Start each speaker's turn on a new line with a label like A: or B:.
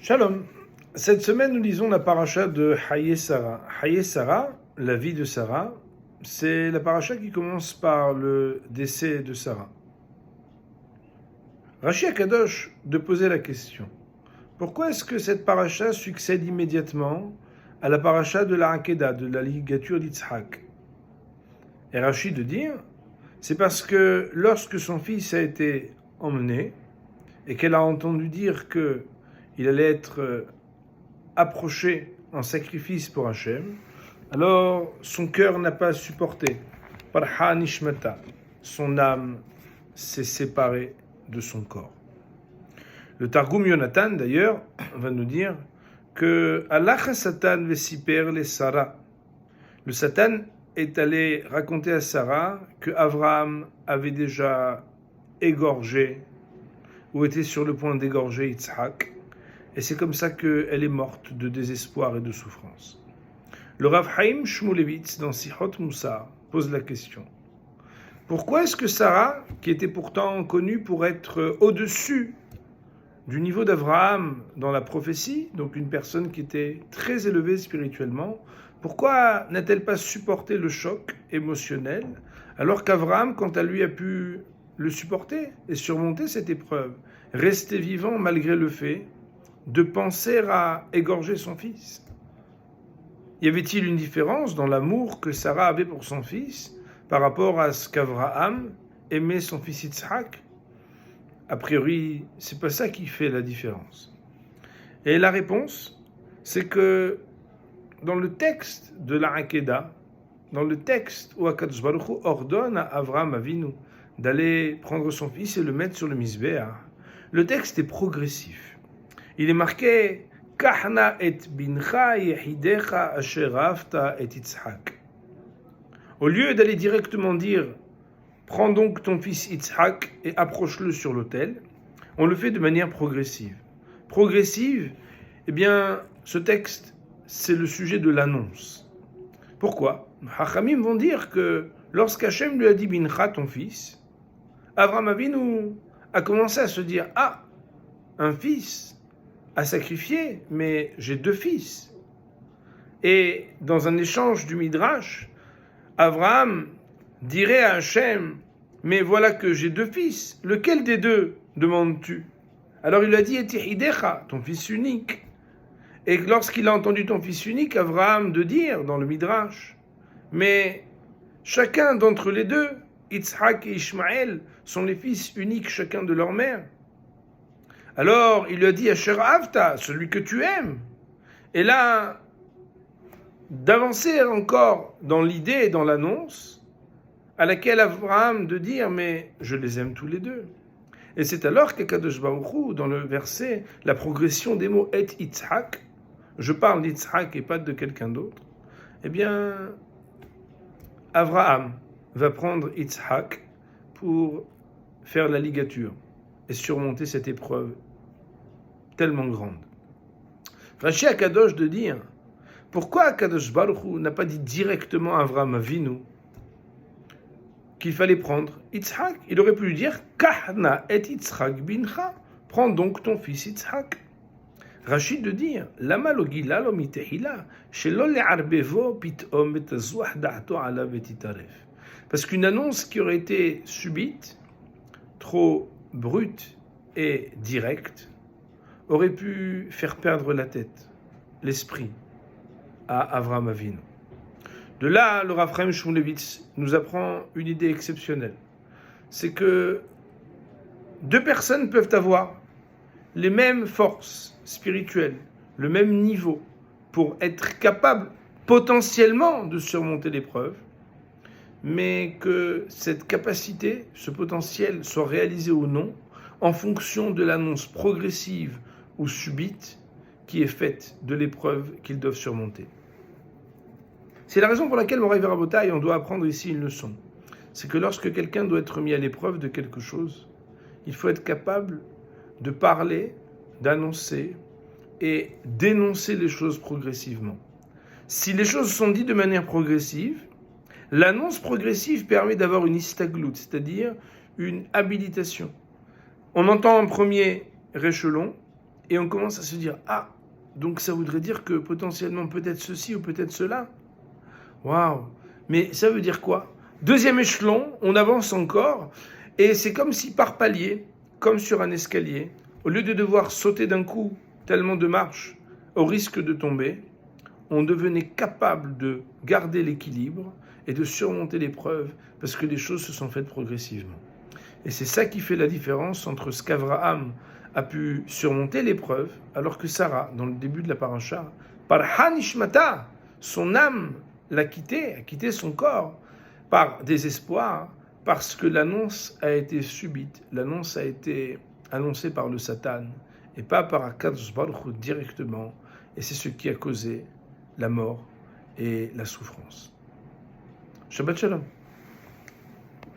A: Shalom. Cette semaine, nous lisons la paracha de Haye Sarah. Haye Sarah, la vie de Sarah, c'est la paracha qui commence par le décès de Sarah. Rashi Akadosh de poser la question. Pourquoi est-ce que cette paracha succède immédiatement à la paracha de la Hakeda, de la ligature d'Yitzhak? Et Rashi de dire, c'est parce que lorsque son fils a été emmené et qu'elle a entendu dire qu'il allait être approché en sacrifice pour Hachem, alors son cœur n'a pas supporté. Parha nishmata, son âme s'est séparée de son corps. Le Targum Yonatan, d'ailleurs, va nous dire que Allah Satan vesiper les Sarah. Le Satan est allé raconter à Sarah que Abraham avait déjà égorgé ou était sur le point d'égorger Yitzhak, et c'est comme ça qu'elle est morte de désespoir et de souffrance. Le Rav Chaim Shmulevitz, dans Sichot Moussar, pose la question. Pourquoi est-ce que Sarah, qui était pourtant connue pour être au-dessus du niveau d'Abraham dans la prophétie, donc une personne qui était très élevée spirituellement, pourquoi n'a-t-elle pas supporté le choc émotionnel, alors qu'Abraham, quant à lui, a pu le supporter et surmonter cette épreuve, rester vivant malgré le fait de penser à égorger son fils? Y avait-il une différence dans l'amour que Sarah avait pour son fils par rapport à ce qu'Abraham aimait son fils Yitzhak? A priori, c'est pas ça qui fait la différence. Et la réponse, c'est que dans le texte de la Hakeda, dans le texte où Akadosh Baruch Hu ordonne à Avraham Avinu d'aller prendre son fils et le mettre sur le misbéach, le texte est progressif. Il est marqué Kahna et bincha yehidecha asher afta et Yitzhak. Au lieu d'aller directement dire prends donc ton fils Yitzhak et approche-le sur l'autel, on le fait de manière progressive. Progressive, eh bien, ce texte, c'est le sujet de l'annonce. Pourquoi? Hachamim vont dire que lorsqu'Hachem lui a dit bincha ton fils, Avraham Avinu a commencé à se dire ah, un fils à sacrifier, mais j'ai deux fils. Et dans un échange du Midrash, Abraham dirait à Hachem, mais voilà que j'ai deux fils, lequel des deux demandes-tu? Alors il lui a dit, Etihidecha, ton fils unique. Et lorsqu'il a entendu ton fils unique, Abraham de dire dans le Midrash, mais chacun d'entre les deux, Yitzhak et Ishmaël, sont les fils uniques chacun de leur mère. Alors, il lui a dit, Asher Avta, celui que tu aimes. Et là, d'avancer encore dans l'idée et dans l'annonce, à laquelle Abraham de dire, mais je les aime tous les deux. Et c'est alors qu'Akadosh Baruch Hu, dans le verset, la progression des mots et Yitzhak, je parle d'Yitzhak et pas de quelqu'un d'autre, eh bien, Abraham va prendre Yitzhak pour faire la ligature et surmonter cette épreuve tellement grande. Rashi Akadosh de dire, pourquoi Akadosh Baruch Hu n'a pas dit directement à Avraham Avinu qu'il fallait prendre Yitzhak? Il aurait pu lui dire, Kahna et Yitzhak bincha, prends donc ton fils Yitzhak. Rashi de dire, Lama lo gila lo mitehila, shelo le'arbevo pitom betazouah da'ato ala vetitaref. Parce qu'une annonce qui aurait été subite, trop brute et directe, aurait pu faire perdre la tête, l'esprit à Avraham Avinu. De là, le Rav Chaim Shmulevitz nous apprend une idée exceptionnelle. C'est que deux personnes peuvent avoir les mêmes forces spirituelles, le même niveau pour être capables potentiellement de surmonter l'épreuve, mais que cette capacité, ce potentiel soit réalisé ou non en fonction de l'annonce progressive ou subite qui est faite de l'épreuve qu'ils doivent surmonter. C'est la raison pour laquelle, Moraï Verabotaï, on doit apprendre ici une leçon. C'est que lorsque quelqu'un doit être mis à l'épreuve de quelque chose, il faut être capable de parler, d'annoncer et d'énoncer les choses progressivement. Si les choses sont dites de manière progressive, l'annonce progressive permet d'avoir une istaglout, c'est-à-dire une habilitation. On entend un premier échelon, et on commence à se dire, ah, donc ça voudrait dire que potentiellement peut-être ceci ou peut-être cela. Waouh! Mais ça veut dire quoi? Deuxième échelon, on avance encore, et c'est comme si par palier, comme sur un escalier, au lieu de devoir sauter d'un coup tellement de marches au risque de tomber, on devenait capable de garder l'équilibre et de surmonter l'épreuve parce que les choses se sont faites progressivement. Et c'est ça qui fait la différence entre ce qu'Avraham a pu surmonter l'épreuve, alors que Sarah, dans le début de la paracha, par Hanishmata, son âme l'a quitté, a quitté son corps, par désespoir, parce que l'annonce a été subite, l'annonce a été annoncée par le Satan, et pas par Akadosh Baruch Hu directement, et c'est ce qui a causé la mort et la souffrance. Shabbat Shalom.